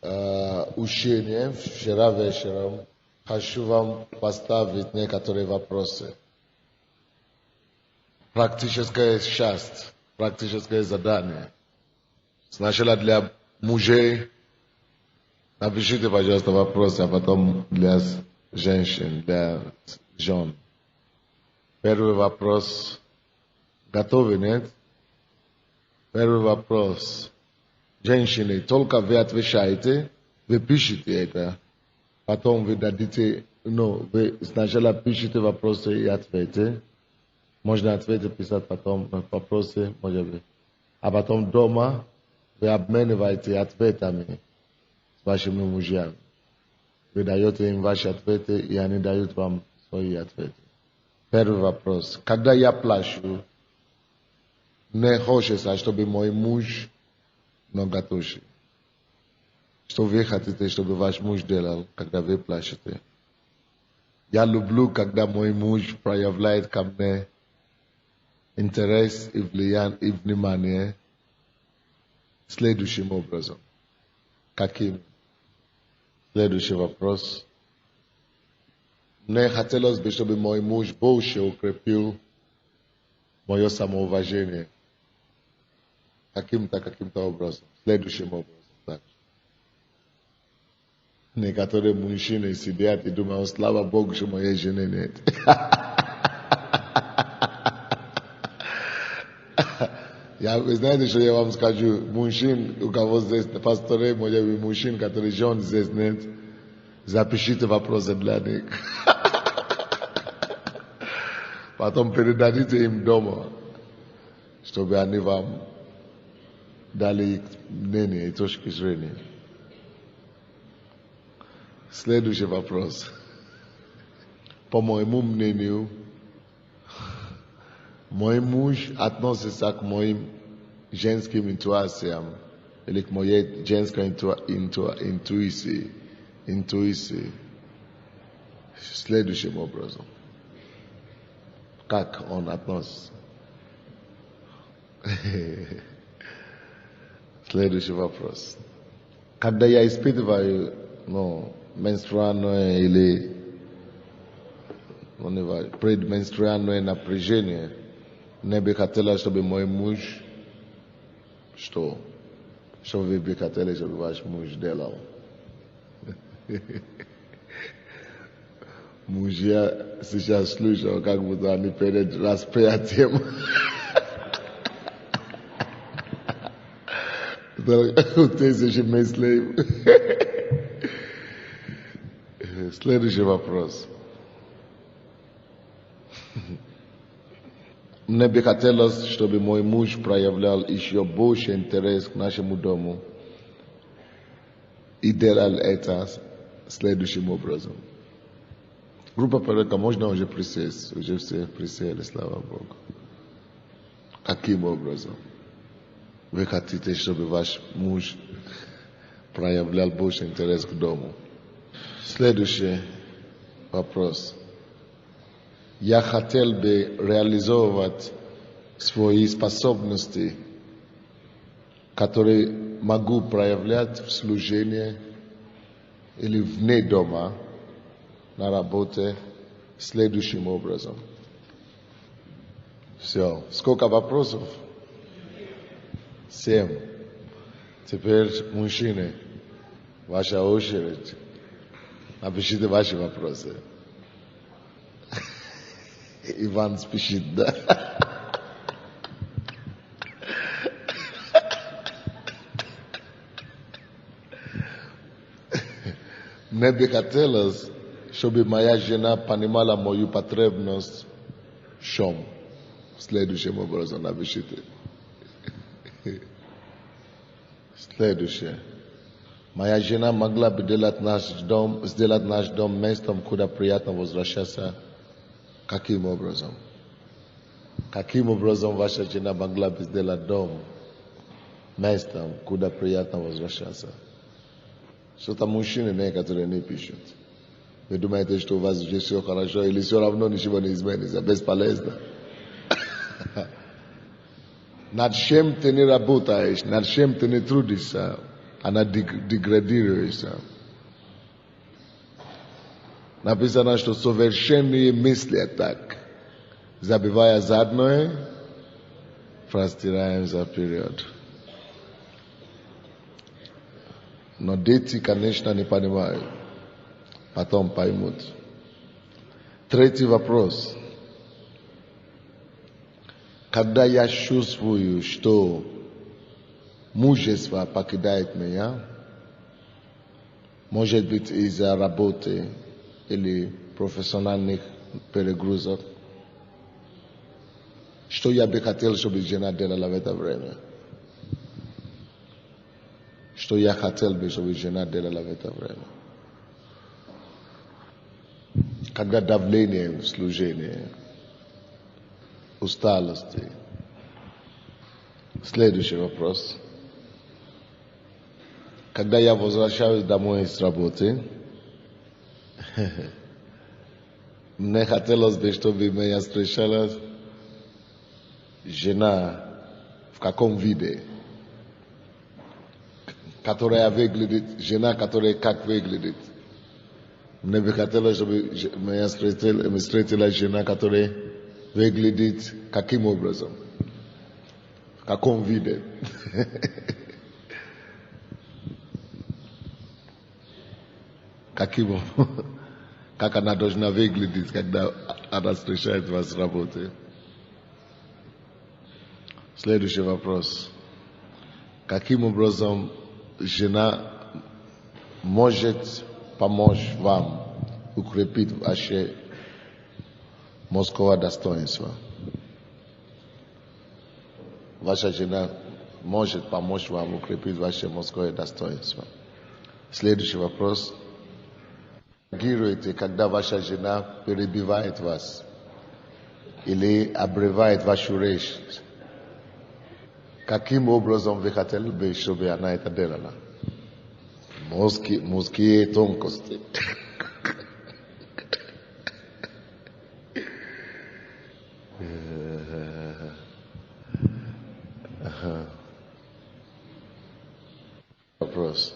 учение вчера вечером. Хочу вам поставить некоторые вопросы. Практическая часть, практическое задание. Сначала для мужей. Напишите, пожалуйста, вопросы, а потом для женщин, для жен. Первый вопрос. Готовы, нет? Первый вопрос. Женщины, только вы отвечаете, вы пишите это. Потом вы дадите, вы сначала пишите вопросы и ответите. Можно ответить, писать потом вопросы, может быть. А потом дома вы обмениваете ответами с вашими мужьями. Вы даете им ваши ответы, и они дают вам свои ответы. Первый вопрос. Когда я плачу, не хочется, чтобы мой муж многоточий. Что вы хотите, чтобы ваш муж делал, когда вы плачете? Я люблю, когда мой муж проявляет ко мне интерес и влияние, и внимание следующим образом. Каким? Следующий вопрос. Мне хотелось бы, чтобы мой муж больше укрепил мое самоуважение. Каким-то образом. Следующим образом. Так. Некоторые мужчины сидят и думают, слава Богу, что моей жены нет. Вы знаете, что я вам скажу? Мужчин, у кого здесь пасторы, может быть, мужчин, которые жен здесь нет, запишите вопросы для них. Потом передадите им дома, чтобы они вам дали их мнение и точки зрения. Следующий вопрос. По моему мнению, мой муж относится к моим женским интуициям или к моей женской интуиции. Следующим образом. Как он относится? Следующий вопрос. Когда я испытываю менструальное или предменструальное напряжение, мне бы хотелось, чтобы мой муж, что вы бы хотели, чтобы ваш муж делал? Мужья сейчас слушают, как будто они перед распятием. Тысячи мыслей. Следующий вопрос. Мне бы хотелось, чтобы мой муж проявлял еще больше интерес к нашему дому и делал это следующим образом. Группа порядка можно уже присесть, уже все присели, слава Богу. Каким образом? Вы хотите, чтобы ваш муж проявлял больше интерес к дому? Следующий вопрос. Я хотел бы реализовывать свои способности, которые могу проявлять в служении или вне дома, на работе, следующим образом. Все. Сколько вопросов? 7. Теперь, мужчины, ваша очередь. Напишите ваши вопросы. Иван спешит, да? Мне бы хотелось, чтобы моя жена понимала мою потребность в чем. Следующим образом напишите. Следующее. Моя жена могла бы сделать наш дом местом, куда приятно возвращаться. Каким образом? Каким образом ваша жена могла бы сделать дом местом, куда приятно возвращаться? Что-то мужчины некоторые не пишут. Вы думаете, что у вас здесь все хорошо, или все равно ничего не изменится, бесполезно. Над чем ты не работаешь, над чем ты не трудишься, ana degradiruje. Napisano, što sovršeni misli tak zabivaya zadno je, prostirajem za period. Но дети, конечно, не понимают. Потом поймут. Третий вопрос. Когда я чувствую, что мужество покидает меня, может быть из-за работы или профессиональных перегрузок, что я бы хотел, чтобы жена делала в это время? Что я хотел бы, чтобы жена делала в это время? Когда давление в служении, усталости. Следующий вопрос. Когда я возвращаюсь домой с работы, мне хотелось бы, чтобы меня встречала жена в каком виде? Которая выглядит, жена, которая как выглядит. Мне бы хотелось, чтобы меня встретила жена, которая выглядит каким образом? В каком виде? Каким образом? Как она должна выглядеть, когда она встречает вас с работы? Следующий вопрос. Каким образом жена может помочь вам укрепить ваше мужское достоинство? Ваша жена может помочь вам укрепить ваше мужское достоинство. Следующий вопрос. Реагируете, когда ваша жена перебивает вас или обрывает вашу речь? Каким образом вы хотели бы, чтобы она это делала? Мужские тонкости. Вопрос.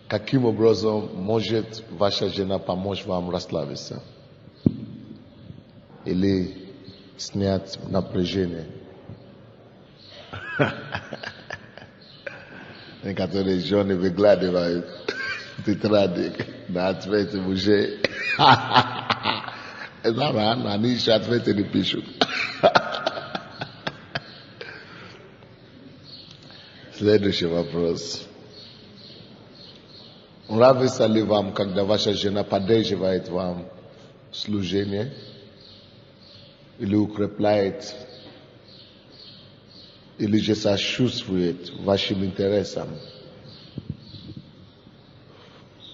Каким образом может ваша жена помочь вам расслабиться? Или снять напряжение? Некоторые жены выгладывают тетрадик на ответы мужей. Это рано, они еще ответы не пишут. Следующий вопрос. Нравится ли вам, когда ваша жена поддерживает вам служение или укрепляет, или же сочувствует вашим интересам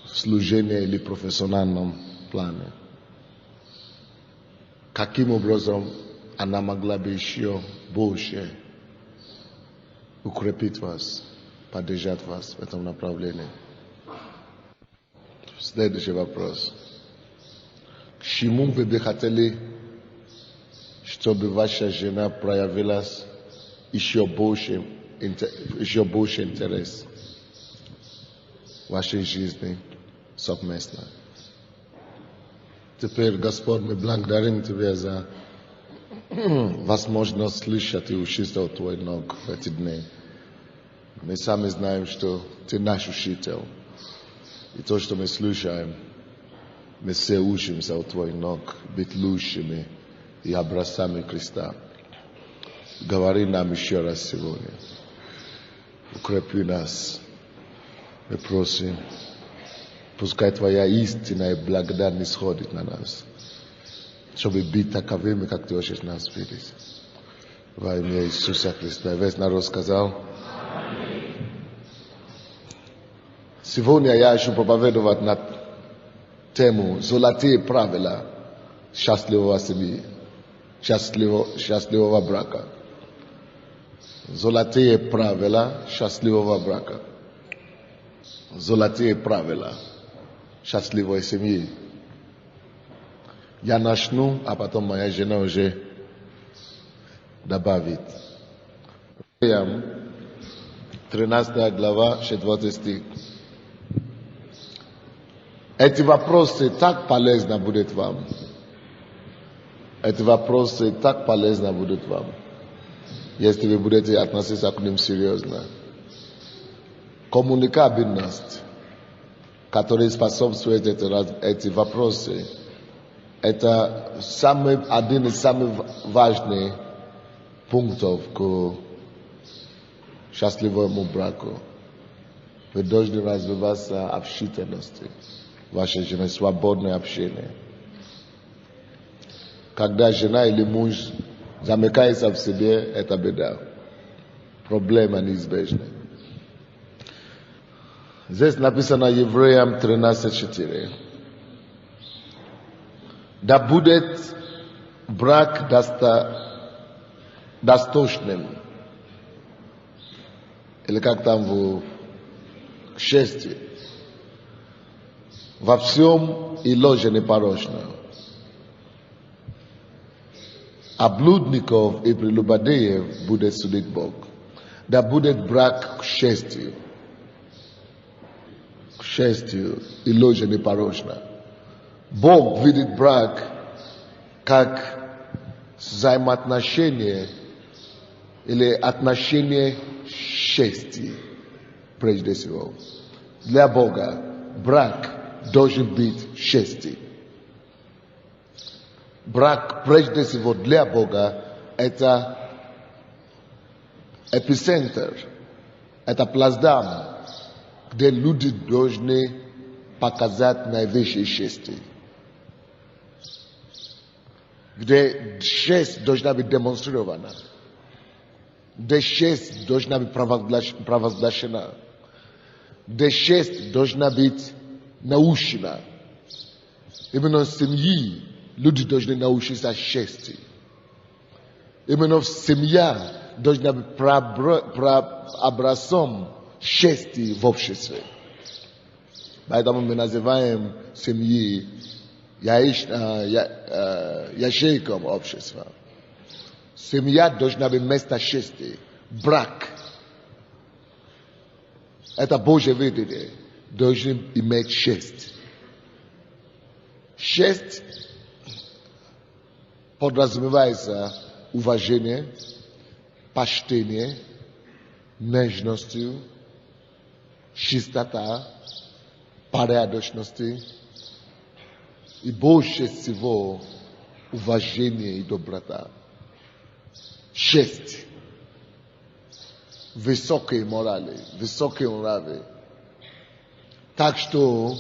в служении или профессиональном плане? Каким образом она могла бы еще больше укрепить вас, поддержать вас в этом направлении? Следующий вопрос. К чему вы бы хотели, чтобы ваша жена проявилась еще больше интерес в вашей жизни совместно? Теперь, Господь, мы благодарим Тебя за возможность слышать и учиться от Твоих ног в эти дни. Мы сами знаем, что Ты наш учитель. И то, что мы слушаем, мы все учимся от Твоих ног быть лучшими и образцами Христа. Говори нам еще раз сегодня. Укрепи нас. Мы просим, пускай Твоя истина и благодать не сходит на нас, чтобы быть таковыми, как Ты хочешь нас видеть. Во имя Иисуса Христа. Весь народ сказал. Сегодня я хочу проповедовать на тему «Золотые правила счастливого семьи, счастливого брака». Золотые правила счастливого брака. Золотые правила счастливой семьи. Я начну, а потом моя жена уже добавит. 13 глава, 4 стих. Эти вопросы так полезны будут вам. Эти вопросы так полезны будут вам, если вы будете относиться к ним серьезно. Коммуникабельность, которая способствует эти вопросы, это один из самых важных пунктов к счастливому браку. Вы должны развиваться общительности. Ваша жена, свободное общение. Когда жена или муж замыкается в себе, это беда. Проблема неизбежна. Здесь написано Евреям 13:4. Да будет брак достойным. Или как там в счастье. Во всем и ложь непорочна. А блудников и прелюбодеев будет судить Бог. Да будет брак к счастью. К счастью и ложь непорочна. Бог видит брак как взаимоотношение или отношение счастья, прежде всего. Для Бога брак должен быть счастьем. Брак, прежде всего, для Бога это эпицентр, это плацдарм, где люди должны показать наивысшее счастье. Где честь должна быть демонстрирована. Где честь должна быть провозглашена. Где честь должна быть научена. Именно в семье люди должны научиться чести. Именно семья должна быть образцом чести в обществе. Поэтому мы называем семьи ячейком общества. Семья должна быть место чести. Брак. Это Божье видение. Должен иметь честь. Честь подразумевается уважение, почтение, нежностью, чистота, порядочности и больше всего уважение и доброта. Честь, высокие морали, высокие нравы. Так что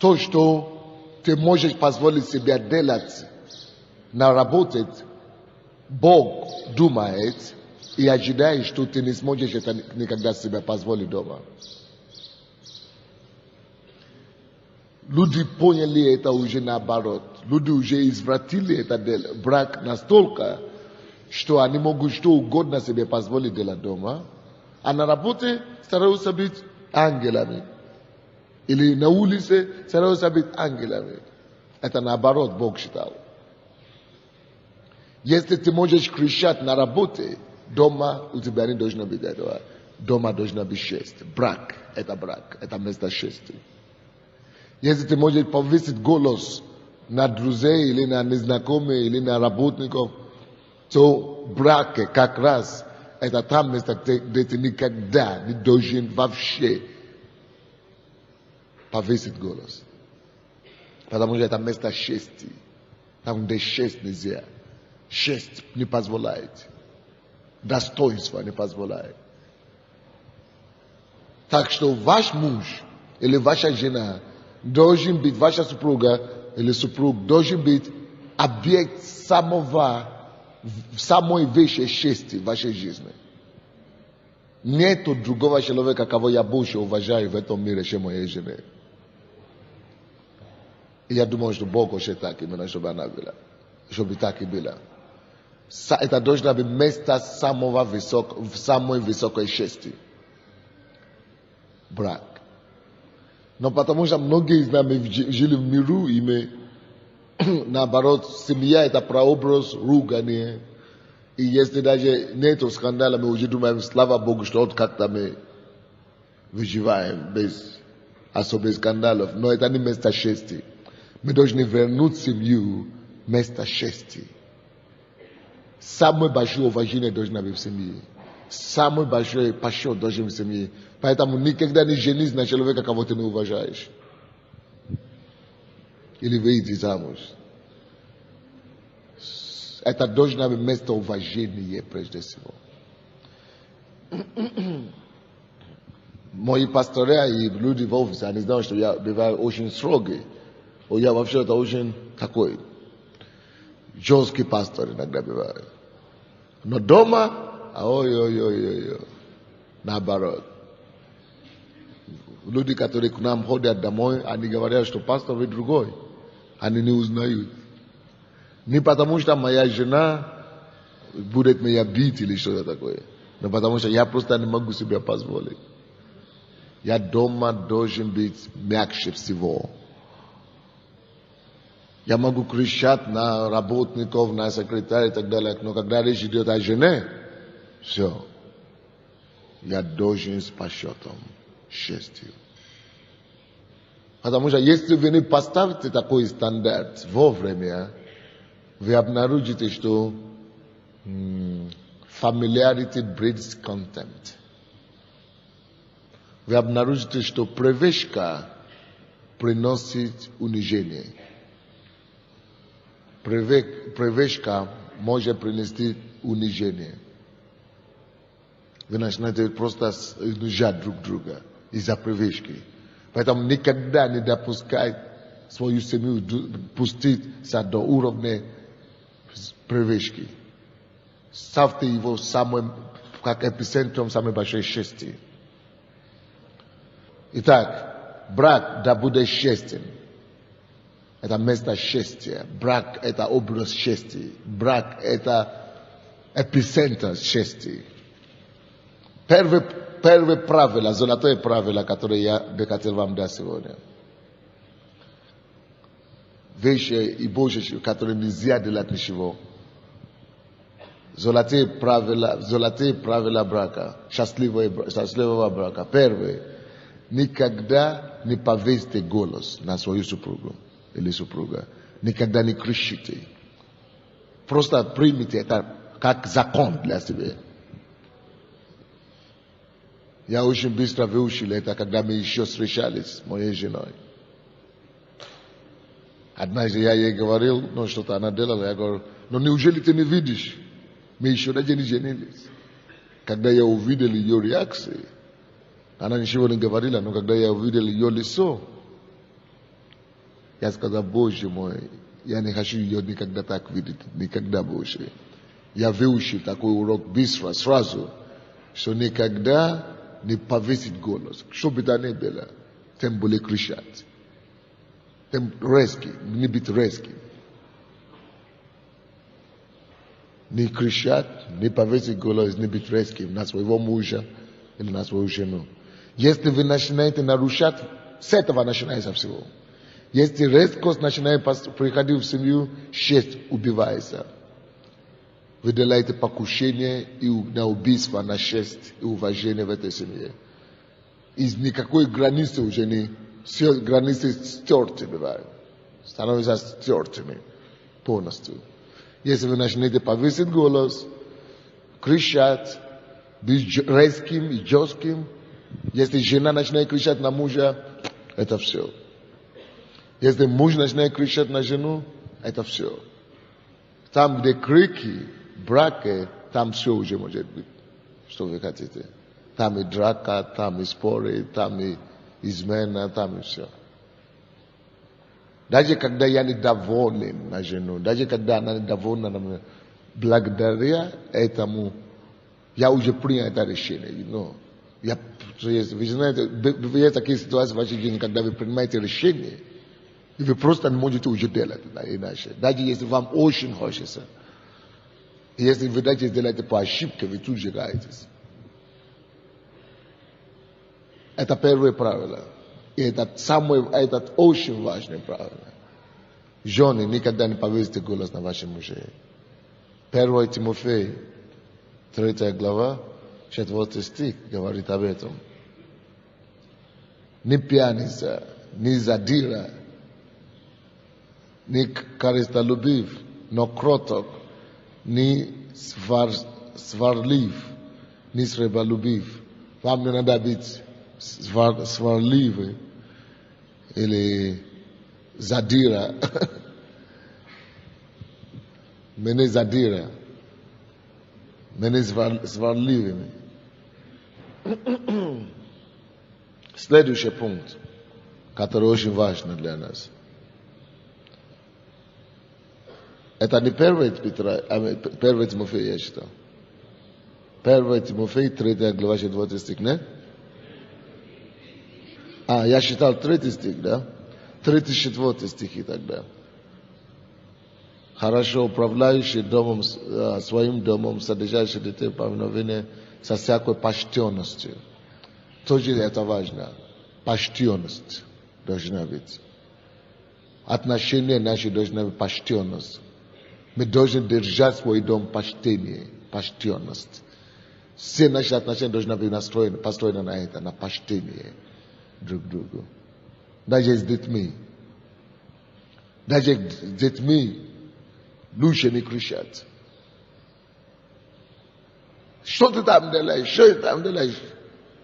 то, что ты можешь позволить себе делать, наработать, Бог думает и ожидает, что ты не сможешь это никогда себе позволить дома. Люди поняли это уже наоборот. Люди уже извратили это брак настолько, что они могут что угодно себе позволить делать дома, а на работе стараются быть ангелами. Или на улице стараются быть ангелами. Это наоборот Бог считал. Если ты можешь кричать на работе, дома у тебя не должно быть этого. Дома должно быть честь. Брак, это место чести. Если ты можешь повысить голос на друзей или на незнакомых или на работников, то брак как раз это там место, где ты никогда не должен вообще повысить голос. Потому что это место чести. Там, где честь нельзя. Честь не позволяет. Достоинство не позволяет. Так что ваш муж или ваша жена должен быть, ваша супруга или супруг должен быть объект самой высшей чести в вашей жизни. Нету другого человека, кого я больше уважаю в этом мире, чем моей жены. И я думаю, что Бог хочет так именно, чтобы она была. Чтобы так и было. Это должно быть место самой высокой чести. Брак. Но потому что многие из нас жили в миру, и мы, наоборот, семья это прообраз ругания. И если даже нету скандала, мы уже думаем, слава Богу, что вот как-то мы выживаем без особых скандалов. Но это не место счастья. Мы должны вернуть семью место счастья. Самое большое уважение должно быть в семье. Самый большой почет должен быть в семье. Поэтому никогда не женись на человека, кого ты не уважаешь. Или выйди замуж. Это должно быть место уважения прежде всего. Мои пасторы и люди в офисе, они знают, что я бываю очень строгий. Я вообще это очень такой жесткий пастор иногда бывает. Но дома, ой-ой-ой-ой, наоборот. Люди, которые к нам ходят домой, они говорят, что пастор вы другой. Они не узнают. Не потому, что моя жена будет меня бить или что-то такое. Но потому, что я просто не могу себе позволить. Я дома должен быть мягче всего. Я могу кричать на работников, на секретаря и так далее, но когда речь идет о жене, все. Я должен с почетом, честью. Потому что если вы не поставите такой стандарт вовремя, вы обнаружите, что familiarity breeds contempt. Вы обнаружите, что привычка приносит унижение. Привычка может принести унижение. Вы начинаете просто унижать друг друга из-за привычки. Поэтому никогда не допускай свою семью пуститься до уровня привычки. Ставьте его самым, как эпицентром самой большой счастья. Итак, брак да будет счастьем. Это место счастья. Брак – это образ счастья. Брак – это эпицентр счастья. Первое правило, золотое правило, которое я бы хотел вам дать сегодня. Вещи и Божьи, которые нельзя делать ничего. Золотые правила брака, счастливого брака. Первое. Никогда не повесьте голос на свою супругу или супруга. Никогда не кричите. Просто примите это как закон для себя. Я очень быстро выучил это, когда мы еще встречались с моей женой. Однажды я ей говорил, ну что-то она делала, я говорю, ну неужели ты не видишь? Мы еще даже не женились. Когда я увидел ее реакции, она ничего не говорила, но когда я увидел ее лицо, я сказал, Боже мой, я не хочу ее никогда так видеть, никогда больше. Я выучил такой урок быстро, сразу, что никогда не повесить голос. Что бы то ни было, тем более кричать. Тем резкий, не быть резким. Не кричать, не повесить голос, не быть резким на своего мужа или на свою жену. Если вы начинаете нарушать, с этого начинается всего. Если резкость начинает приходить в семью, честь убивается. Вы делаете покушение на убийство, на честь и уважение в этой семье. Из никакой границы уже не... Все границы стерты бывают. Становятся стертыми полностью. Если вы начнете повысить голос, кричать, быть резким и жестким, если жена начинает кричать на мужа, это все. Если муж начинает кричать на жену, это все. Там, где крики, браки, там все уже может быть, что вы хотите. Там и драка, там и споры, там и измена, там и все. Даже когда я недоволен на жену, даже когда она недовольна на меня, благодаря этому я уже принял это решение. Вы знаете, есть такие ситуации в вашей жизни, когда вы принимаете решение, и вы просто не можете уже делать иначе. Даже если вам очень хочется. И если вы даже сделаете по ошибке, вы тут же гаетесь. Это первое правило. И это очень важное правило. Жены, никогда не повесьте голос на ваших мужей. 1 Тимофей, 3 глава, 4 стих говорит об этом. Ни пьяница, ни задира, ни корыстолюбив, но кроток, ни сварлив, ни сребролюбив. Вам не надо быть сварливы или задира. Мы не задира. Мы не сварливыми. Следующий пункт, который очень важен для нас. Это не 1 Петра, а 1 Тимофея, я читал. 1 Тимофей, 3 глава, 4 стих, не? Я читал 3 стих, да? 34 стихи тогда. Хорошо управляющий домом, своим домом, содержащий детей повиновения со всякой почтенностью. Тоже это важно. Почтенность должна быть. Отношения наши должны быть почтенность. Мы должны держать свой дом почтение, почтенность. Все наши отношения должны быть построены на это, на почтение друг к другу. Даже с детьми. Даже с детьми лучше не кричать. Что ты там делаешь? Что ты там делаешь?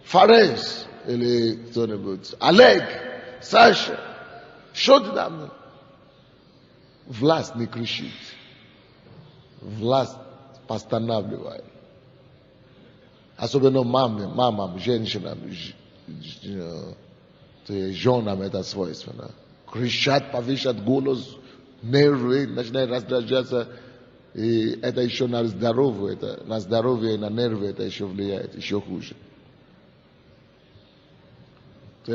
Фарес или кто-нибудь. Олег, Саша, что ты там? Власть не кричит. Власть постанавливает. Особенно мамам, женщинам, женам это свойственно. Кричат, повышать голос, нервы, начинают раздражаться. И это еще на здоровье и на нервы это еще влияет, еще хуже.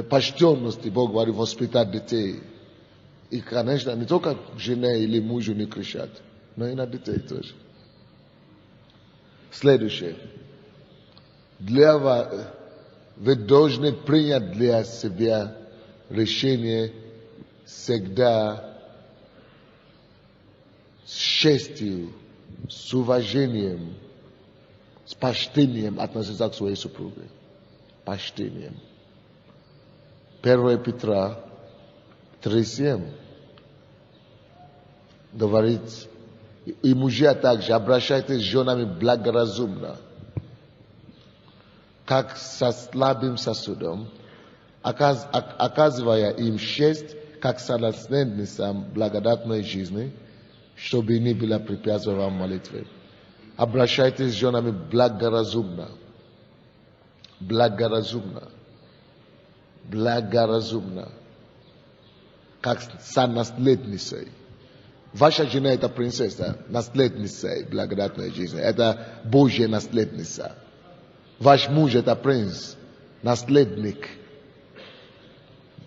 Почтенности, Бог говорит, воспитать детей. И, конечно, не только жене или мужу не кричат, но и на детей тоже. Следующее. Вы должны принять для себя решение всегда с честью, с уважением, с почтением относиться к своей супруге. Почтением. 1 Петра 3:7 говорит, и мужья также обращайтесь с женами благоразумно, как со слабым сосудом, оказывая им честь, как наследницам благодатной жизни, чтобы не было препятствия вам в молитве. Обращайтесь с женами благоразумно. Благоразумно. Благоразумно. Как со наследницей. Ваша жена это принцесса, наследница благодатной жизни. Это Божья наследница. Ваш муж это принц, наследник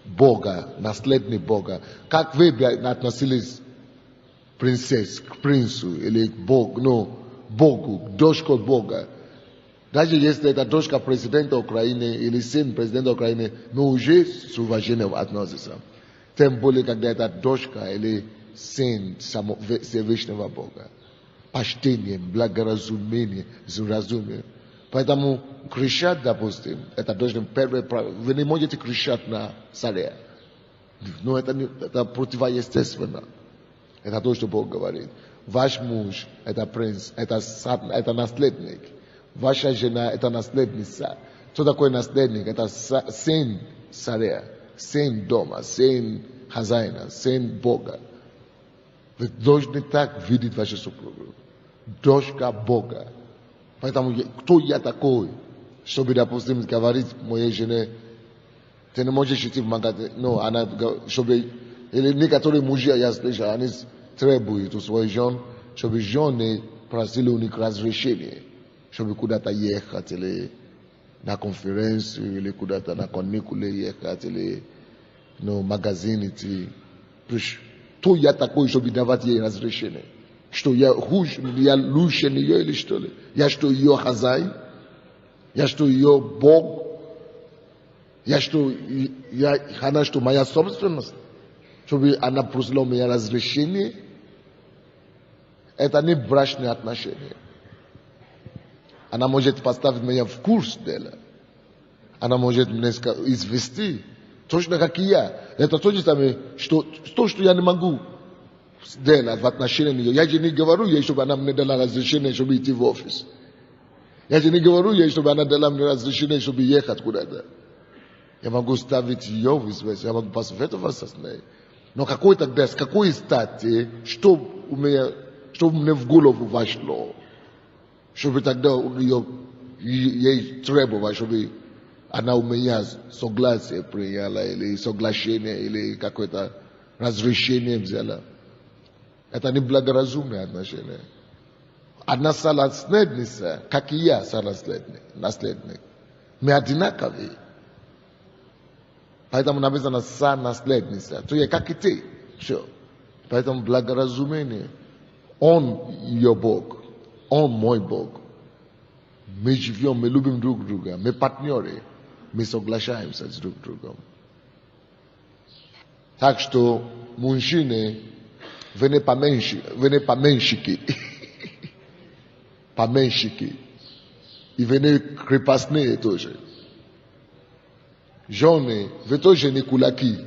Бога, наследник Бога. Как вы относились к принцу или к Богу, дочку Бога? Даже если это дочка президента Украины или сын президента Украины, но уже с уважением относится. Тем более, когда это дочка или сын Всевышнего Бога. Почтением, благоразумением, разумием. Поэтому кричать, допустим, это должно первое правило. Вы не можете кричать на царя. Но это противоестественно. Это то, что Бог говорит. Ваш муж – это принц, это наследник. Ваша жена – это наследница. Что такое наследник? Это сын царя, сын дома, сын хозяина, сын Бога. Вы должны так видеть вашу супругу. Дочка Бога. Поэтому кто я такой, чтобы, допустим, говорить моей жене, ты не можешь идти в магазин. Но она, чтобы, или некоторые мужья, я слышал, они требуют у своих жен, чтобы жены просили у них разрешение, чтобы куда-то ехать, или на конференцию, или куда-то на каникулы ехать, или в магазин идти. Кто я такой, чтобы давать ей разрешение? Что я лучше нее или что ли? Я что ее хозяин? Я что ее Бог? Она что моя собственность? Чтобы она просила у меня разрешение? Это не брачные отношения. Она может поставить меня в курс дела. Она может меня извести. Точно как и я. Это то же самое, что я не могу сделать в отношении ее. Я же не говорю ей, чтобы она мне дала разрешение, чтобы идти в офис. Я же не говорю ей, чтобы она дала мне разрешение, чтобы ехать куда-то. Я могу ставить ее в известность, я могу посоветоваться с ней. Но какой тогда, с какой стати, что мне в голову вошло, чтобы тогда ей требовать, чтобы она у меня согласие приняла, или соглашение, или какое-то разрешение взяла. Это не благоразумное отношение. Она наследница, как и я, наследник. Мы одинаковые. Поэтому написано наследница. То я как и ты. Все. Поэтому благоразумение. Он ее Бог. Он мой Бог. Мы живем, мы любим друг друга. Мы партнеры. Мы соглашаемся с друг другом. Так что мужчины, вы не поменщики. Поменщики. И вы не крепостные тоже. Жены, вы тоже не кулаки.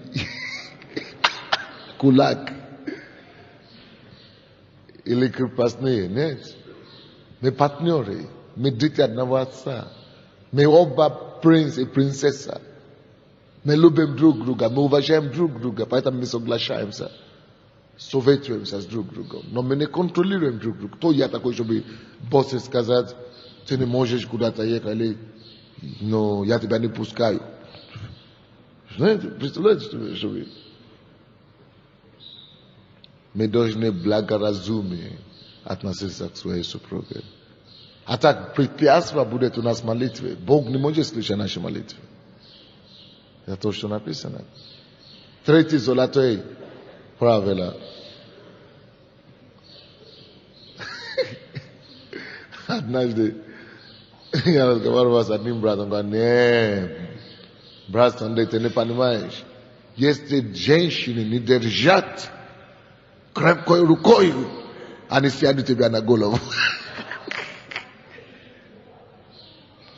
Кулак. Или крепостные. Нет. Мы партнеры. Мы дети одного отца. Мы оба принц и принцесса. Мы любим друг друга. Мы уважаем друг друга. Поэтому мы соглашаемся. Советуемся с друг другом. Но мы не контролируем друг друга. То я такой, чтобы боссы сказать, ты не можешь куда-то ехать, или но я тебя не пускаю. Знаете, представляете, что вы? Мы должны благоразумие относиться к своей супруге. А так препятствие будет у нас в молитве. Бог не может слышать наши молитвы. Это то, что написано. Третье золотое правило. Однажды я разговаривал с одним братом, говорю, нет, брат Андрей, ты не понимаешь, если женщины не держат крепкой рукой, они сядут тебя на голову.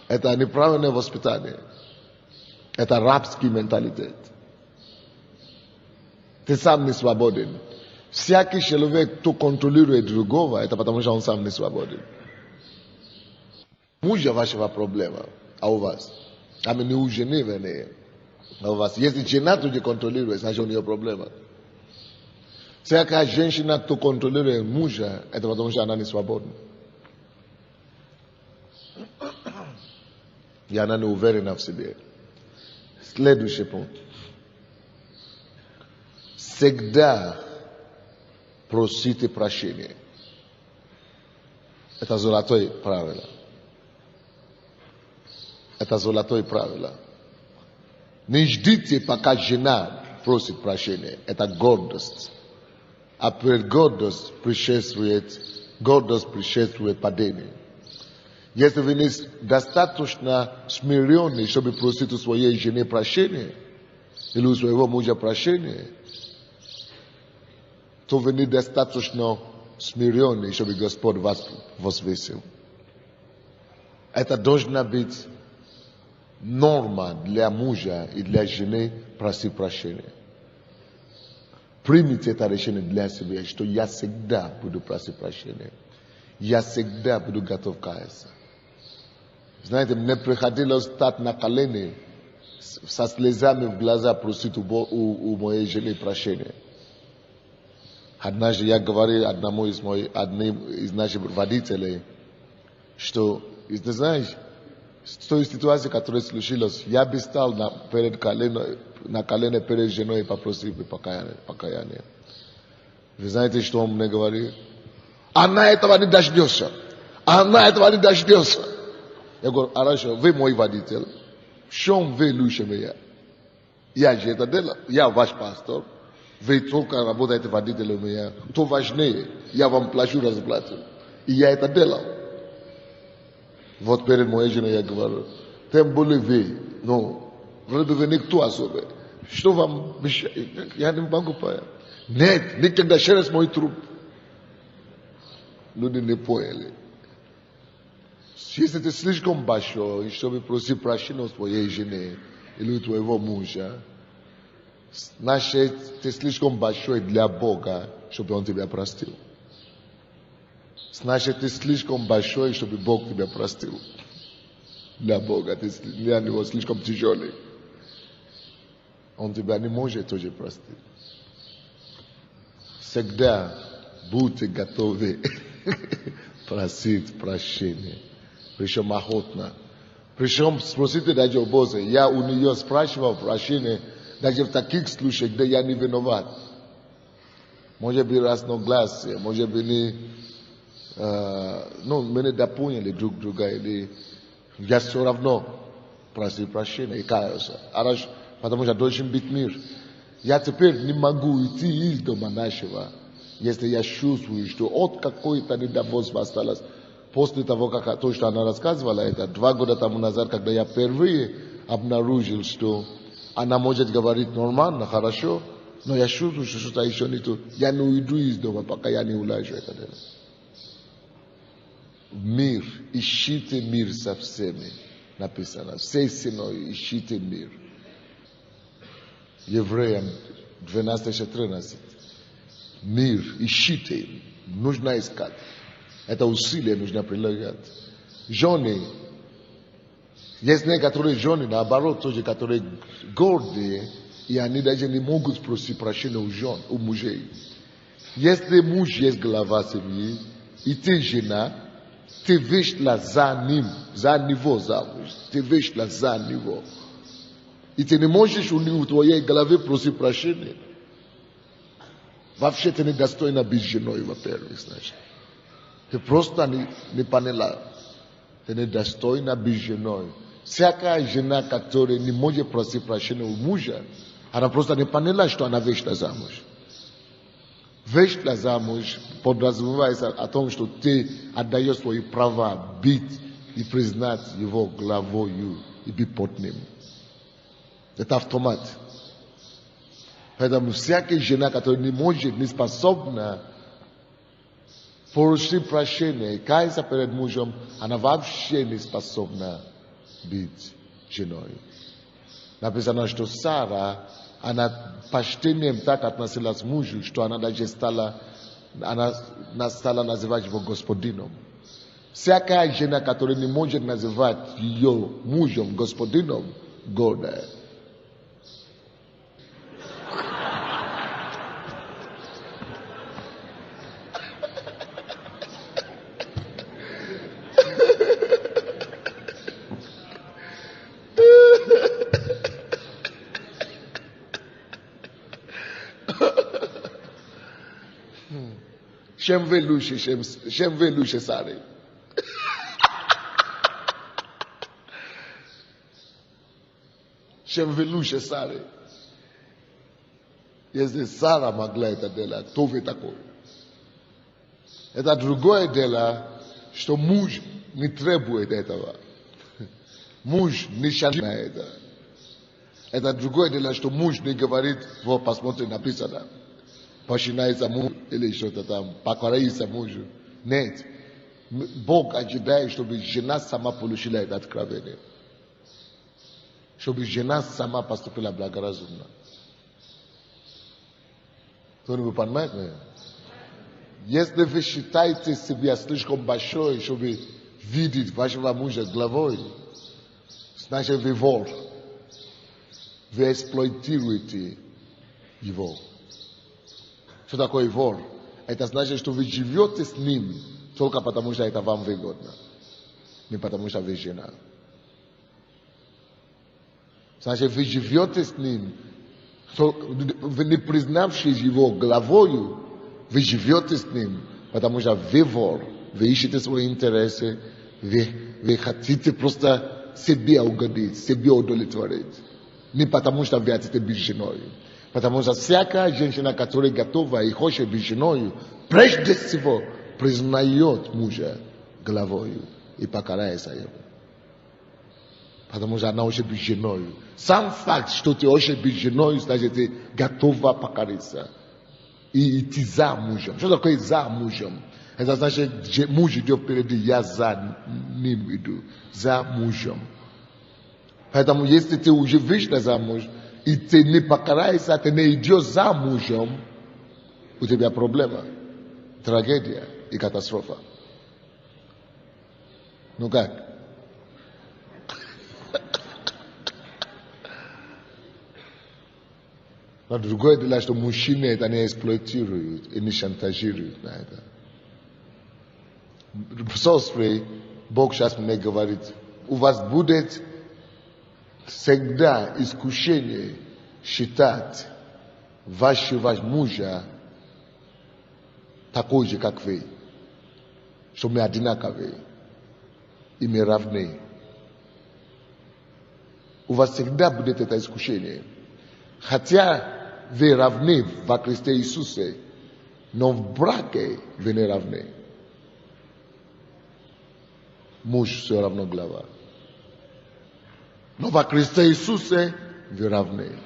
Это неправильное воспитание. Это рабский менталитет. Ты сам не свободен. Всякий человек, кто контролирует другого, это потому что он сам не свободен. Мужа вашего проблема, а у вас? А мы не у жены, вернее. А у вас? Если жена туди контролирует, значит у нее проблема. Всякая женщина, кто контролирует мужа, это потому что она не свободна. И она не уверена в себе. Следующий пункт. Всегда просите прощения. Это золотое правило. Это золотое правило. Не ждите, пока жена просит прощения. Это гордость. А перед гордость предшествует падение. Если вы не достаточно смиренны, чтобы просить у своей жены прощения, или у своего мужа прощения, то вы недостаточно смиренны, чтобы Господь вас возвысил. Это должна быть норма для мужа и для жены просить прощения. Примите это решение для себя, что я всегда буду просить прощения. Я всегда буду готов каяться. Знаете, мне приходилось стать на колени со слезами в глаза просить у моей жены прощения. Однажды я говорил одним из наших водителей, что, ты знаешь, с той ситуацией, которая случилась, я бы стал на колени перед женой и попросил бы покаяния. Вы знаете, что он мне говорил? Она этого не дождется. Она этого не дождется. Я говорю, хорошо, вы мой водитель. В чем вы лучше меня? Я же это делал. Я ваш пастор. Вы только работаете водителем у меня. То важнее. Я вам плачу разплату. И я это делал. Вот перед моей женой я говорю, тем более вы, вроде бы никто особый. Что вам мешает? Я не могу понять. Нет, никогда через мой труп. люди не поняли. Если ты слишком большой, чтобы просить прощения у твоей жены или у твоего мужа, значит, ты слишком большой для Бога, чтобы Он тебя простил. Значит, ты слишком большой, чтобы Бог тебя простил. Для Бога ты для Него слишком тяжелый. Он тебя не может тоже простить. Всегда будьте готовы просить прощения. Причем охотно. Причем спросите даже у Бога. Я у нее спрашивал прощения даже в таких случаях, где я не виноват. Может быть разногласия, может быть мы не допоняли друг друга, или я все равно просил прощения и каялся. Потому что должен быть мир. Я теперь не могу идти из дома нашего, если я чувствую, что от какой-то недовольство осталось. После того, как то, что она рассказывала, это 2 года тому назад, когда я впервые обнаружил, что она может говорить нормально, хорошо, но я чувствую, что что-то еще не то. Я не уйду из дома, пока я не улажу это дело. Мир, ищите мир со всеми, написано. Всей ценой ищите мир. Евреям 12:13. Мир, ищите, нужно искать. Это усилие нужно прилагать. Жены, есть некоторые жены, наоборот, тоже, которые гордые, и они даже не могут просить прощения у мужей. Если муж есть глава семьи, и ты жена, ты вышла за ним, за него замуж, ты вышла за него. И ты не можешь у твоей головы просить прощения. Вообще ты не достойна быть женой, во-первых, значит. Ты просто не поняла. Ты не достойна быть женой. Всякая жена, которая не может просить прощения у мужа, она просто не поняла, что она вышла замуж. Вышла замуж подразумевается о том, что ты отдаешь свои права быть и признать его главою и быть под ним. Это автомат. Поэтому всякая жена, которая не может, не способна просить прощения и каяться перед мужем, она вообще не способна быть женой. Написано, что Сара, она почтением так относилась к мужу, что она даже стала называть его господином. Всякая жена, которая не может называть ее мужем господином, гордая. Чем вы лучше Сары? Чем вы лучше Сары? Если Сара могла это делать, то вы такой. Это другое дело, что муж не требует этого. Муж не шанит на это. Это другое дело, что муж не говорит, вот посмотри, написано. Починается муж или что-то там, покоряется мужу. Нет. Бог ожидает, чтобы жена сама получила это откровение. Чтобы жена сама поступила благоразумно. Кто-нибудь понимает меня? Если вы считаете себя слишком большой, чтобы видеть вашего мужа главой, значит вы вор. Вы эксплуатируете его. Что такое вор? Это значит, что вы живете с ним только потому, что это вам выгодно. Не потому, что вы жена. Значит, вы живете с ним, вы не признавшись его главою, вы живете с ним, потому что вы вор. Вы ищете свои интересы, вы хотите просто себе угодить, себе удовлетворить. Не потому, что вы хотите быть женой. Потому что всякая женщина, которая готова и хочет быть женой, прежде всего признает мужа главою и покоряется ему. Потому что она хочет быть женой. Сам факт, что ты хочешь быть женой, значит, ты готова покориться и идти за мужем. Что такое за мужем? Это значит, муж идет впереди, я за ним иду, за мужем. Поэтому, если ты уже вышла замуж, и ты не покараешься, ты не идешь за мужем, у тебя проблема, трагедия и катастрофа. Ну как? Но другое дело, что мужчины это не эксплуатируют и не шантажируют на это. Сестры, Бог сейчас мне говорит, у вас будет всегда искушение считать вашего мужа такой же, как вы, что мы одинаковые и мы равны. У вас всегда будет это искушение. Хотя вы равны во Христе Иисусе, но в браке вы не равны. Муж все равно глава. Но во Христе Иисусе вы равны.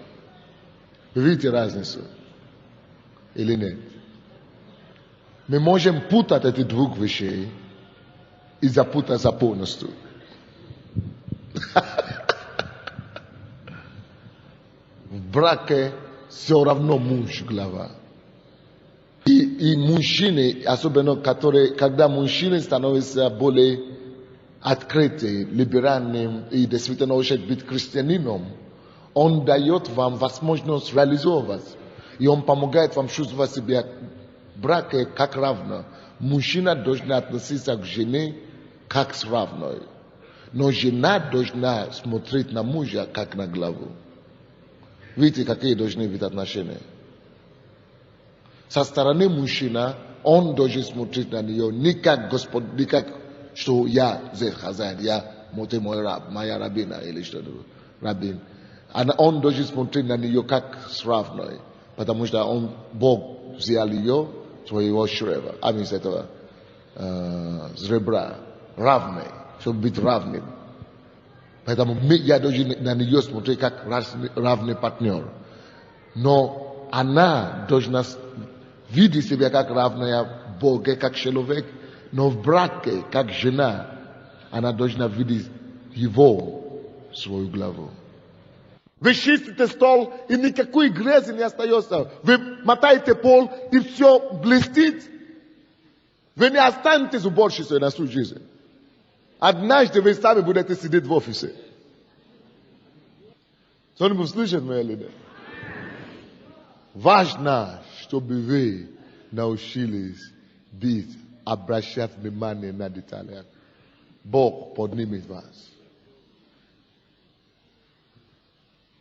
Вы видите разницу? Или нет? Мы можем путать эти двух вещей и запутаться полностью. В браке все равно муж глава. И мужчины, особенно когда мужчины становятся более открытым, либеральным и действительно хочет быть христианином, он дает вам возможность реализовывать. И он помогает вам чувствовать себя в браке как равно. Мужчина должен относиться к жене как с равной. Но жена должна смотреть на мужа как на главу. Видите, какие должны быть отношения? Со стороны мужчина, он должен смотреть на нее не как Господь, не как, что я здесь хозяин, я мой раб, моя рабина или что-то, рабин. Он должен смотреть на нее как с равной, потому что Бог взял ее своего чрева, с этого, с ребра, равной, чтобы быть равным. Поэтому я должен на нее смотреть как равный партнер. Но она должна видеть себя как равная Богу, как человек, но в браке, как жена, она должна видеть его, свою главу. Вы чистите стол, и никакой грязи не остается. Вы мотаете пол, и все блестит. Вы не останетесь уборщицей на всю жизнь. Однажды вы сами будете сидеть в офисе. Кто-нибудь слышит меня или нет? Важно, чтобы вы научились обращать внимание на детали. Бог поднимет вас.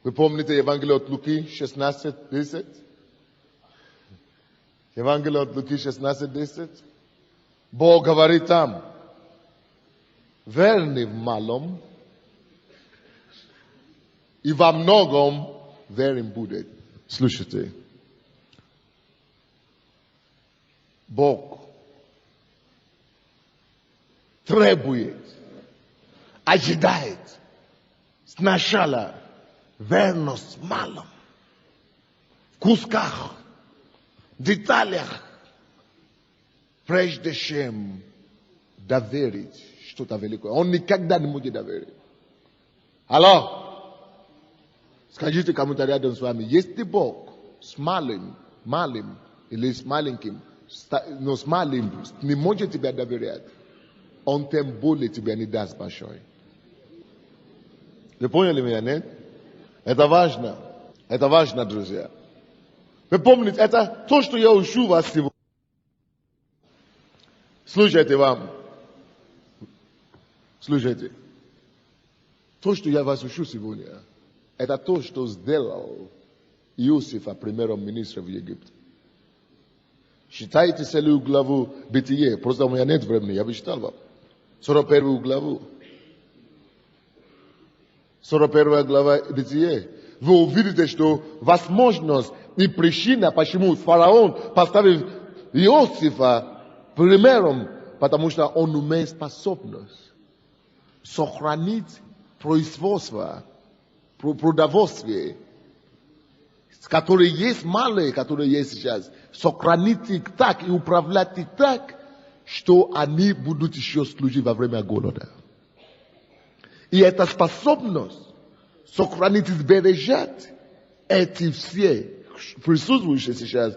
Вы помните Евангелие от Луки 16:10? Евангелие от Луки 16:10? Бог говорит там, верный в малом, и во многом верен будет. Слушайте. Бог требует, ожидает сначала верность в малом, в кусках, деталях, прежде чем доверить что-то великое. Он никогда не будет доверить. Алло? Скажите кому-то рядом с вами, если Бог с малым или с маленьким, но с малым не может тебя доверять, Он тем более тебя не даст большой. Вы поняли меня, нет? Это важно. Это важно, друзья. Вы помните, это то, что я учу вас сегодня. Слушайте вам. Слушайте. То, что я вас учу сегодня, это то, что сделал Иосифа премьер-министром в Египте. Читайте целую главу Бытие. Просто у меня нет времени, я бы читал вам. 41 главу. 41 глава Бытие. Вы увидите, что возможность и причина, почему фараон поставил Иосифа примером, потому что он имеет способность сохранить производство, продовольствие, которые есть малые, которые есть сейчас, сохранить их так и управлять их так, что они будут еще служить во время голода. И эта способность сохранить и сбережать эти все присутствующие сейчас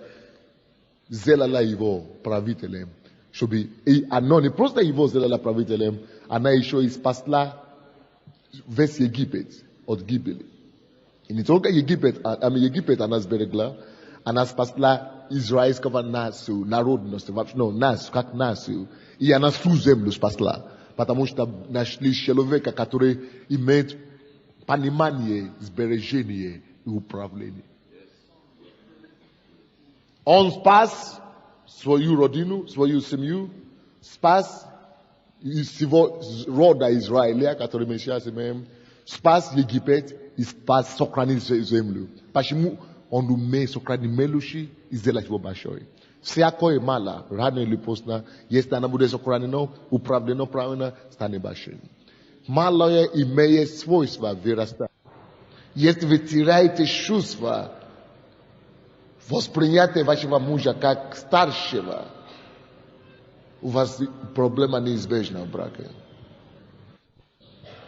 сделала его правителем. Чтобы и оно не просто его сделала правителем, она еще и спасла весь Египет от гибели. И не только Египет она сберегла, она спасла израильского нацию, народность, нас, как нацию. И она всю землю спасла. Потому что нашли человека, который имеет понимание, сбережение и управление. Он спас свою родину, свою семью, спас из всего рода Израиля, который мы сейчас имеем, спас Египет и спас сохранить землю. Почему он умеет сохранить мелочи и сделать его большой? Всякое мало, рано или поздно, если она будет сохранена, управлена правильно, станет большим. Малое имеет свойство вырастать. Если вы теряете чувство воспринятия вашего мужа как старшего, у вас проблема неизбежна в браке.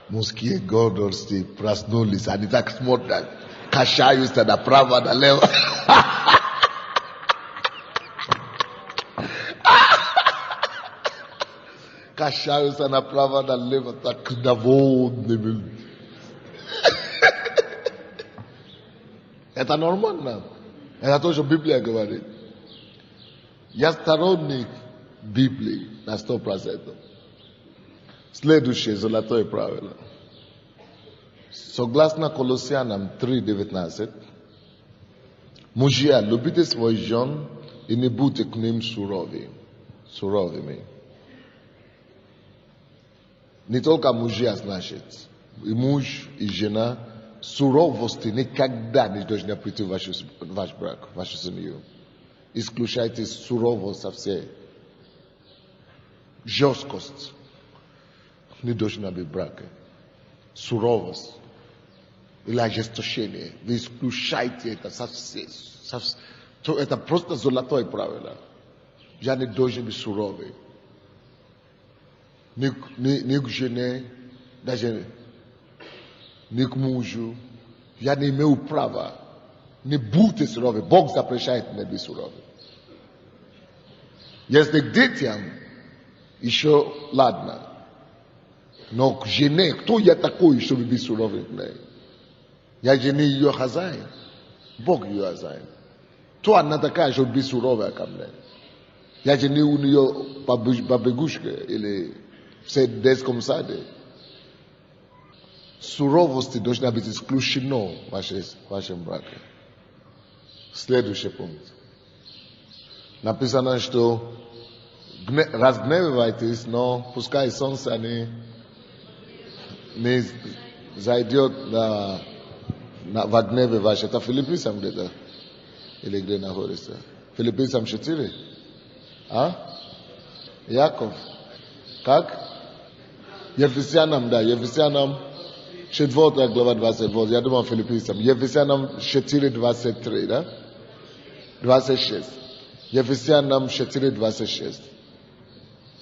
Мужские гордости проснулись, они так смотрят, качаются направо, налево. Качаются направо, налево, так довольными. Это нормально. Это то, что Библия говорит. Я сторонник Библии на 100%. Следующее золотое правило. Согласно Колоссянам 3:19, мужья, любите своих жен и не будьте к ним суровыми. Не только мужья, значит, и муж, и жена, суровости никогда не должны прийти в ваш брак, в вашу семью. Исключайте суровость со всей. Жесткость не должна быть в браке. Суровость или ожесточение. Вы исключайте это со всей. Это просто золотое правило. Я не должен быть суровый. Ни к жене, даже ни к мужу. Я не имею права. Не будьте суровы. Бог запрещает не быть суровым. Если к детям, еще ладно. Но к жене, кто я такой, чтобы быть суровым к ней? Я жене ее хозяин. Бог ее хозяин. Кто она такая, чтобы быть суровая ко мне? Я жене у нее побегушка или в детском саде. Суровости должна быть исключена в вашем браке. Следующий пункт. Написано, что разгневайтесь, но пускай солнце не зайдет во гневе ваше. Это Филиппийцам где-то? Или где находится? Филиппийцам 4? Яков. Как? Ефесянам, да, Ефесянам 4 глава 28. Я думаю, Филиппийцам. Ефесянам 4:23, да? 26. Ефесянам 4:26.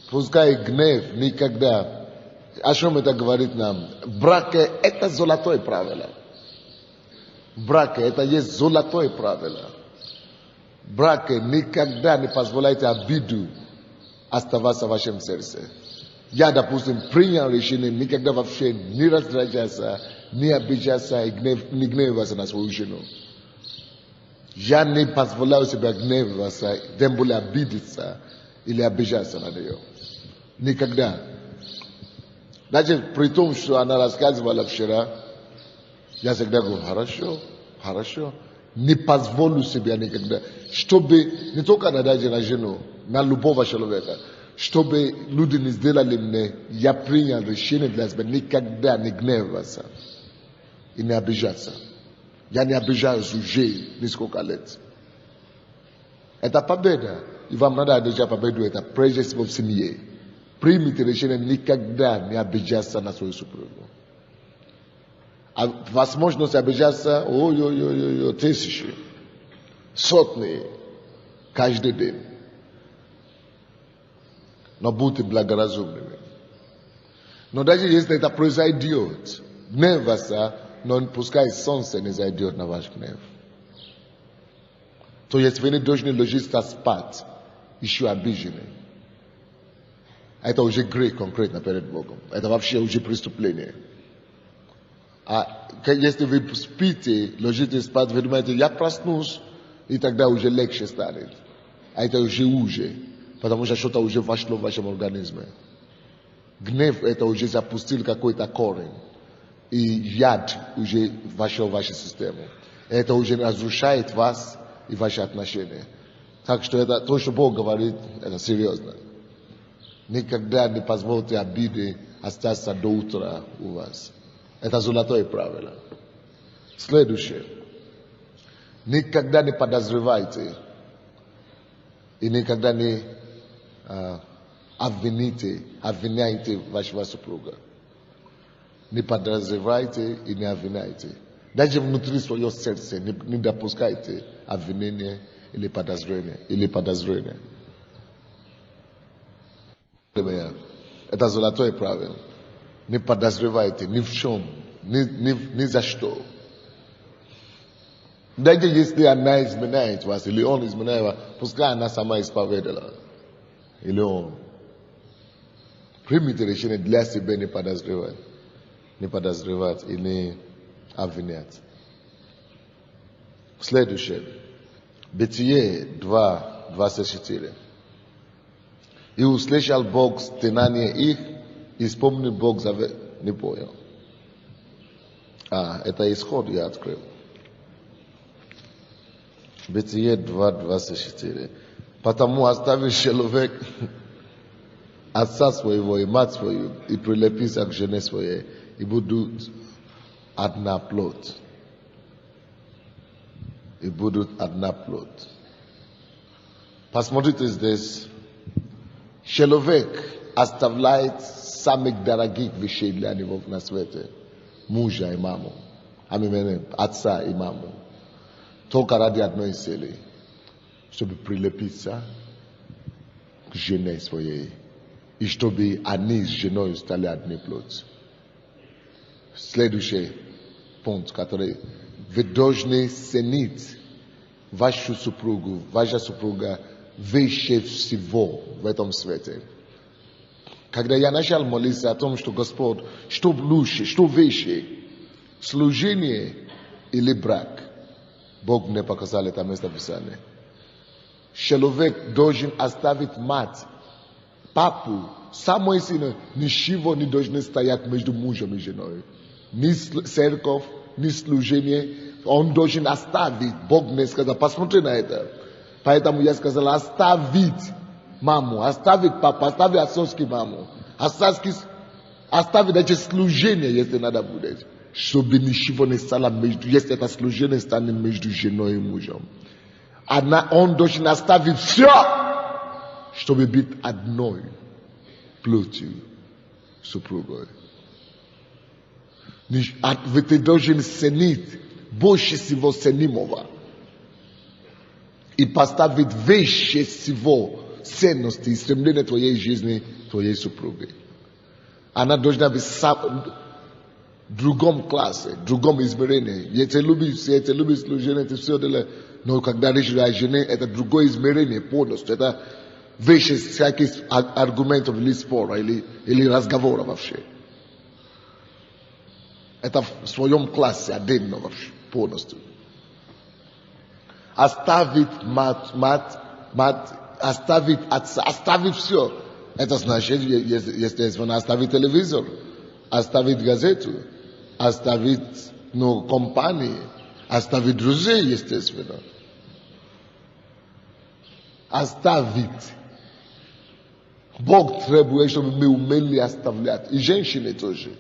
Пускай гнев никогда. О чем это говорит нам? Браке это золотое правило. Браке это есть золотое правило. Браке никогда не позволяйте обиду оставаться в вашем сердце. Я, допустим, принял решение никогда вообще не раздражаться, не обижаться и не гневаться на свою жену. Я не позволяю себе гневаться, тем более обидеться или обижаться на нее. Никогда. Даже при том, что она рассказывала вчера, я всегда говорю, хорошо. Не позволю себе никогда, чтобы не только даже на жену, на любого человека, чтобы люди не сделали мне, я принял решение для себя никогда не гневаться и не обижаться. Я не обижаюсь уже несколько лет. Это победа. И вам надо одержать победу, это прежде в семье. Примите решение никогда не обижаться на свою супругу. А возможность обижаться, тысячи, сотни, каждый день. Но бути благоразумными. Но даже если это произойдет, гневаться, но пускай солнце не зайдет на ваш гнев. То есть вы не должны ложиться спать, еще обижены. Это уже грех конкретно перед Богом. Это вообще уже преступление. А если вы спите, ложитесь спать, вы думаете, я проснусь, и тогда уже легче станет. А это уже. Потому что что-то уже вошло в вашем организме. Гнев это уже запустил какой-то корень. И яд уже вошел в вашу систему. Это уже разрушает вас и ваши отношения. Так что это то, что Бог говорит, это серьезно. Никогда не позвольте обиды остаться до утра у вас. Это золотое правило. Следующее. Никогда не подозревайте и никогда не обвиняйте вашего супруга. Не подозревайте и не обвиняйте. Даже внутри своего сердца не допускайте обвинения или подозрения. Это золотое правило. Не подозревайте ни в чем, ни за что. Даже если она изменяет вас, или он изменяет вас, пускай она сама исповедала. Или он. Примите решение для себя не подозревать. Не подозревать и не обвинять. Следующее. Бытие 2:24. И услышал Бог стенание их, и вспомнил Бог завет. Не понял. Это исход я открыл. Бытие 2:24. Потому оставил человек отца своего и мать свою, и прилепился к жене своей, и будут одна плоть. И будут одна плоть. Посмотрите здесь. Человек оставляет самых дорогих вещей для него на свете. Мужа и маму. Отца и маму. Только ради одной цели. Чтобы прилепиться к жене своей. И чтобы они с женой стали одни плоть. Следующий пункт, который вы должны ценить вашу супругу, ваша супруга выше всего в этом свете. Когда я начал молиться о том, что Господь, что лучше, что выше, служение или брак, Бог мне показал это место Писания. Человек должен оставить мать, папу, самое сильное, ничего не должны стоять между мужем и женой. Ни церковь, ни служение, он должен оставить. Бог мне сказал, посмотри на это. Поэтому я сказал, оставить маму, оставить папу, оставить отцовский маму, оставить даже служение, если надо будет. Чтобы ничего не стало между, если это служение станет между женой и мужем. Он должен оставить все, чтобы быть одной плотью супругой. Вы должны ценить больше всего ценимого. И поставить выше всего ценности и стремления твоей жизни, твоей супруги. Она должна быть в другом классе, в другом измерении. Если ты любишь служение, это все дело. Но когда речь о жене, это другое измерение полностью. Это выше всяких аргументов или спора, или разговора вообще. Это в своем классе отдельно вообще, полностью. Оставить мать, оставить отца, оставить все. Это значит, естественно, оставить телевизор, оставить газету, оставить компании, оставить друзей, естественно. Оставить. Бог требует, чтобы мы умели оставлять. И женщины тоже.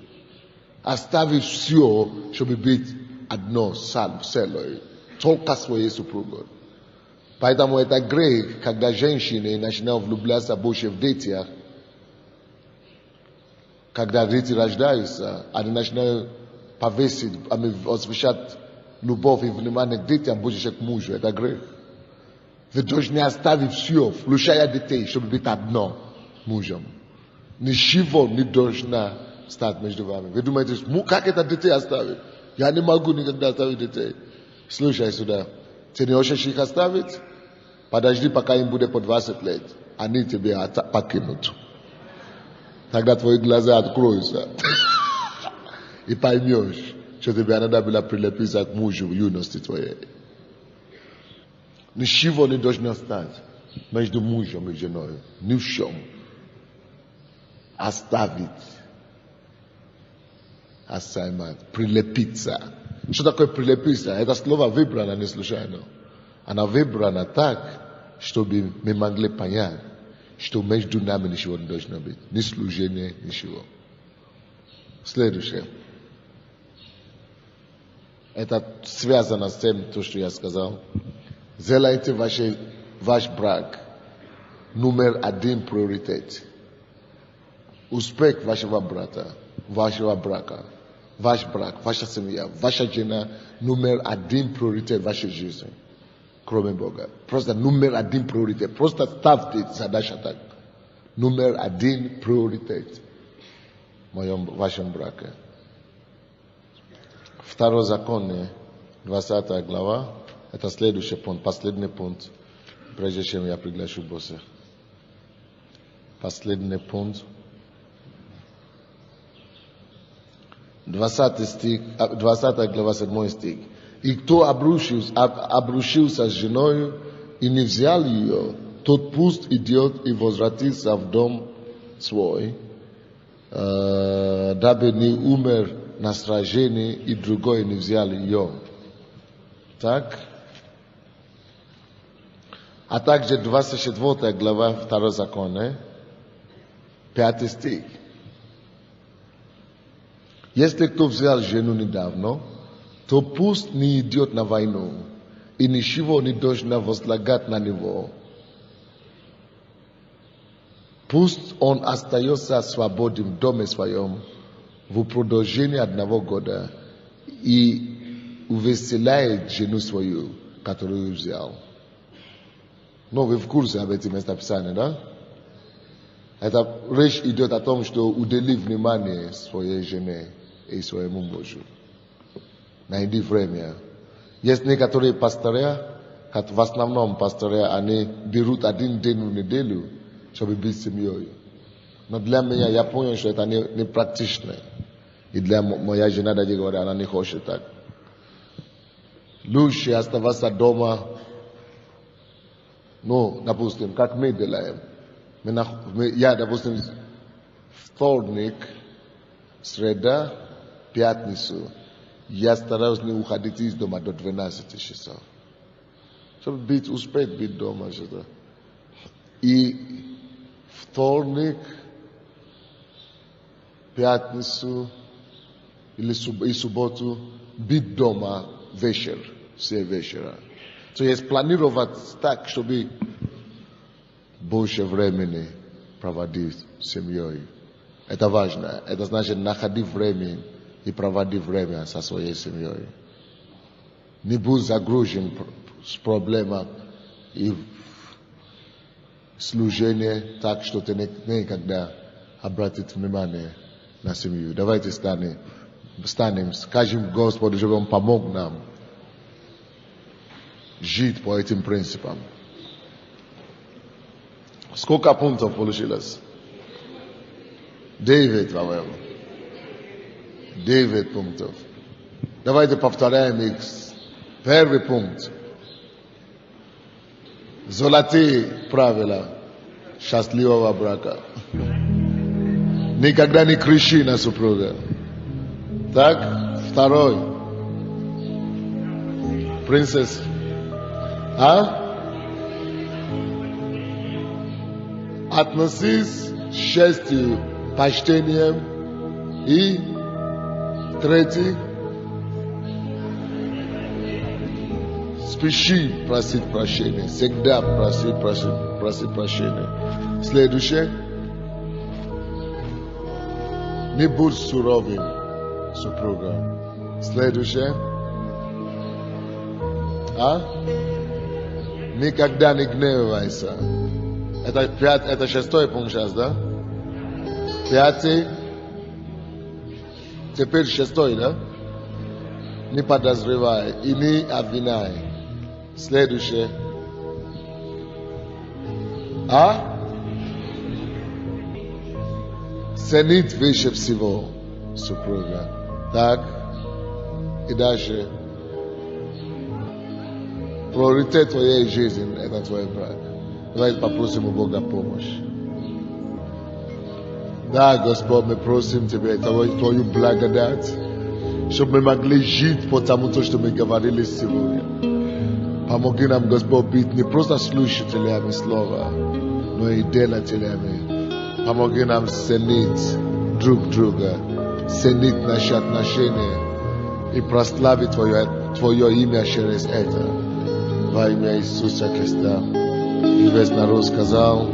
Оставить все, чтобы быть одно целое. Только своей супругой. Поэтому это грех, когда женщины начинают влюбляться больше в детях. Когда дети рождаются, они начинают освещать любовь и внимание к детям больше, чем к мужу. Это грех. Вы должны оставить все, включая детей, чтобы быть одно. мужем. Ничего не должна стать между вами. Вы думаете, как это детей оставить? Я не могу никогда оставить детей. Слушай сюда. Ты не хочешь их оставить? Подожди, пока им будет по 20 лет. Они тебе покинут. Тогда твои глаза откроются. И поймешь, что тебе надо было прилепиться к мужу в юности твоей. Ничего не должно стать между мужем и женой. Ни в чем. Оставить. Assignment. Прилепиться. Что такое прилепиться? Это слово выбрано не случайно. Она выбрана так, чтобы мы могли понять, что между нами ничего не должно быть. Ни служения, ничего. Следующее. Это связано с тем, что я сказал. Сделайте ваш брак номер один приоритет. Успех вашего брата, вашего брака, ваш брак, ваша семья, ваша жена номер один приоритет в вашей жизни. Кроме Бога. Просто номер один приоритет. Просто ставьте задача так. Номер один приоритет в вашем браке. Второе законие, 20 глава. Это следующий пункт, последний пункт, прежде чем я приглашу босса. Последний пункт. 20 глава, 7 стих. И кто обрушился с женою и не взял ее, тот пусть идет и возвратится в дом свой, дабы не умер на сражении и другой не взял ее. Так? А также 24 глава, 2 закон, 5 стих. Если кто взял жену недавно, то пусть не идет на войну, и ничего не должно возлагать на него. Пусть он остается свободен в доме своем в продолжении 1 года и увеселяет жену свою, которую взял. Но вы в курсе об этих местописаниях, да? Это речь идет о том, что удели внимание своей жене и своему мужу. Найди время. Есть некоторые пастыря, в основном пастыря, они берут один день в неделю, чтобы быть семьей. Но для меня, я понял, что это не практично. И для моей жены, даже говорят, она не хочет так. Лучше оставаться дома, ну, допустим, как мы делаем. Я, допустим, вторник, среда, пятницу, я стараюсь не уходить из дома до 12 часов. Чтобы успеть быть дома. И вторник, пятницу и субботу быть дома вечер, все вечера. То есть планировать так, чтобы больше времени проводить с семьей. Это важно. Это значит находить время и проводить время со своей семьей. Не будь загружен с проблемой и служение так, что ты никогда обратить внимание на семью. Давайте станем, скажем Господу, чтобы Он помог нам жить по этим принципам. Сколько пунктов получилось? 9, по-моему. 9 пунктов. Давайте повторяем их. Первый пункт. Золотые правила счастливого брака. Никогда не кричи на супруга. Так? Второй. Принцесса. Относись с честью, почтением. И третий. Спеши просить прощения. Всегда просить прощения. Следующее. Не будь суровым супругом. Следующее. Никогда не гневайся. Это шестой пункт сейчас, да? Пятый. Теперь шестой, да? Не подозревай и не обвиняй. Следующее. Ценить выше всего супруга. Так. И дальше. Приоритет твоей жизни – это твой брак. Давайте попросим у Бога помощь. Да, Господь, мы просим Тебя, Твою благодать, чтобы мы могли жить по тому, что мы говорили сегодня. Помоги нам, Господь, быть не просто слушателями слова, но и делателями. Помоги нам ценить друг друга, ценить наши отношения и прославить Твое имя через это. Во имя Иисуса Христа. И весь народ сказал: